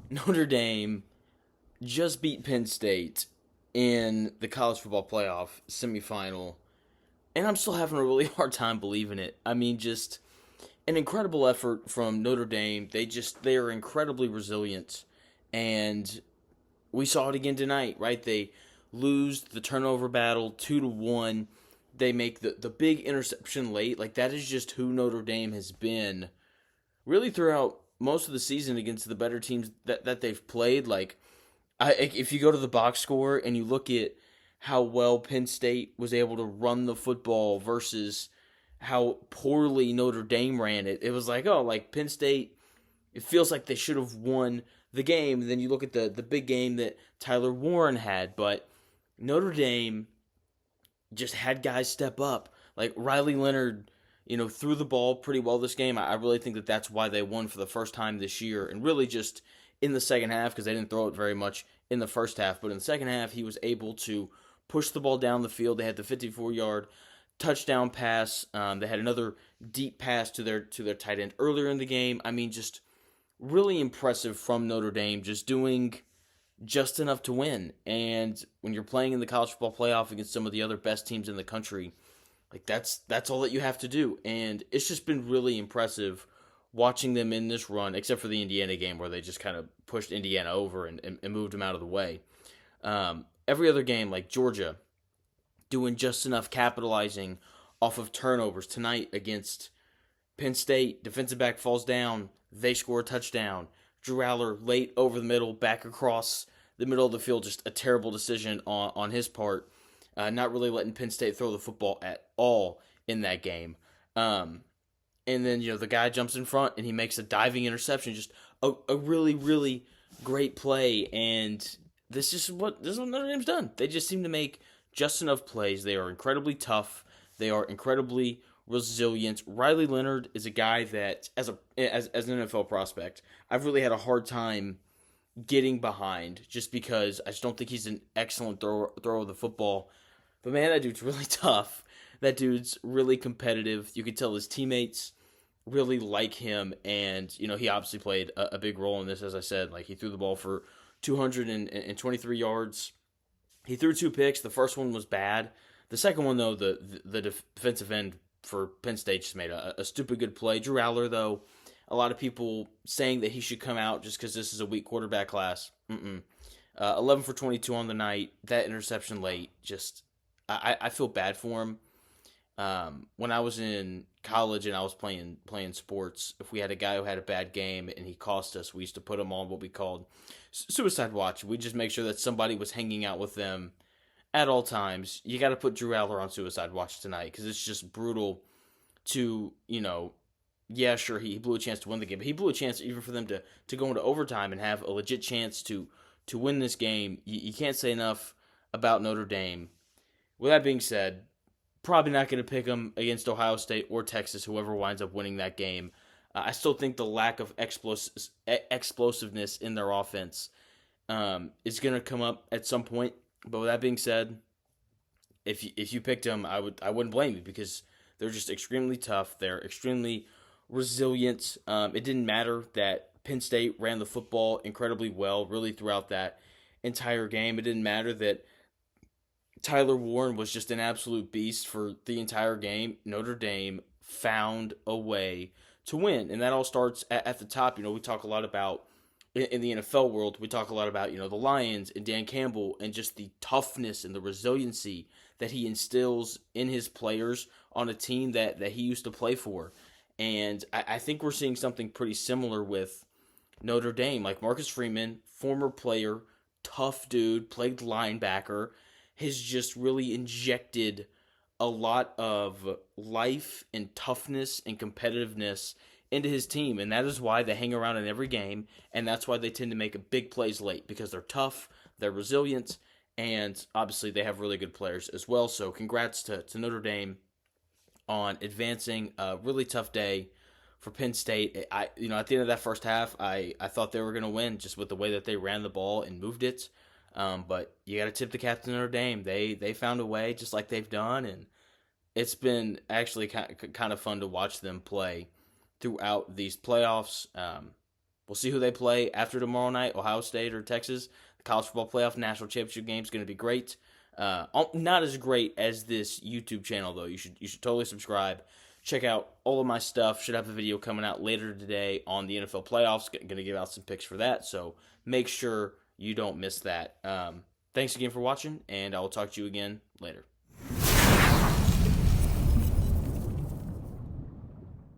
Notre Dame just beat Penn State in the college football playoff semifinal, and I'm still having a really hard time believing it. I mean, just an incredible effort from Notre Dame. They are incredibly resilient, and we saw it again tonight, right? They lose the turnover battle 2-1. They make the big interception late. Like, that is just who Notre Dame has been really throughout most of the season against the better teams that they've played. Like, if you go to the box score and you look at how well Penn State was able to run the football versus how poorly Notre Dame ran it, it was like, oh, like Penn State, it feels like they should have won the game. And then you look at the big game that Tyler Warren had, but Notre Dame just had guys step up. Like Riley Leonard, threw the ball pretty well this game. I really think that that's why they won for the first time this year, and really just in the second half, because they didn't throw it very much in the first half. But in the second half, he was able to push the ball down the field. They had the 54-yard touchdown pass. They had another deep pass to their tight end earlier in the game. I mean, just really impressive from Notre Dame, just doing just enough to win. And when you're playing in the college football playoff against some of the other best teams in the country, like that's all that you have to do. And it's just been really impressive watching them in this run, except for the Indiana game where they just kind of pushed Indiana over and moved them out of the way. Every other game, like Georgia, doing just enough capitalizing off of turnovers. Tonight against Penn State, defensive back falls down, they score a touchdown. Drew Aller late over the middle, back across the middle of the field, just a terrible decision on his part. Not really letting Penn State throw the football at all in that game. And then, the guy jumps in front and he makes a diving interception. Just a really, really great play. And this is what Notre Dame's done. They just seem to make just enough plays. They are incredibly tough. They are incredibly resilient. Riley Leonard is a guy that, as an NFL prospect, I've really had a hard time getting behind, just because I just don't think he's an excellent thrower of the football. But man, that dude's really tough. That dude's really competitive. You can tell his teammates really like him, and he obviously played a big role in this. As I said, like, he threw the ball for 223 yards. He threw two picks. The first one was bad. The second one, though, the defensive end for Penn State just made a stupid good play. Drew Aller, though, a lot of people saying that he should come out just because this is a weak quarterback class. 11 for 22 on the night. That interception late, just I feel bad for him. When I was in college and I was playing sports, if we had a guy who had a bad game and he cost us, we used to put him on what we called suicide watch. We just make sure that somebody was hanging out with them at all times. You got to put Drew Aller on suicide watch tonight, because it's just brutal to, yeah, sure, he blew a chance to win the game, but he blew a chance even for them to go into overtime and have a legit chance to win this game. You can't say enough about Notre Dame. With that being said, probably not going to pick them against Ohio State or Texas, whoever winds up winning that game. I still think the lack of explosiveness in their offense is going to come up at some point. But with that being said, if you picked them, I wouldn't blame you, because they're just extremely tough. They're extremely resilient. It didn't matter that Penn State ran the football incredibly well, really throughout that entire game. It didn't matter that Tyler Warren was just an absolute beast for the entire game. Notre Dame found a way to win, and that all starts at the top. We talk a lot about, in the NFL world, we talk a lot about, the Lions and Dan Campbell, and just the toughness and the resiliency that he instills in his players on a team that he used to play for. And I think we're seeing something pretty similar with Notre Dame. Like, Marcus Freeman, former player, tough dude, played linebacker, has just really injected a lot of life and toughness and competitiveness into his team, and that is why they hang around in every game, and that's why they tend to make big plays late, because they're tough, they're resilient, and obviously they have really good players as well. So congrats to Notre Dame on advancing. A really tough day for Penn State. At the end of that first half, I thought they were going to win just with the way that they ran the ball and moved it. But you got to tip the cap to Notre Dame. They found a way, just like they've done, and it's been actually kind of fun to watch them play throughout these playoffs. We'll see who they play after tomorrow night, Ohio State or Texas. The college football playoff national championship game is going to be great. Not as great as this YouTube channel, though. You should totally subscribe. Check out all of my stuff. Should have a video coming out later today on the NFL playoffs. Going to give out some picks for that, so make sure you don't miss that. Thanks again for watching, and I will talk to you again later.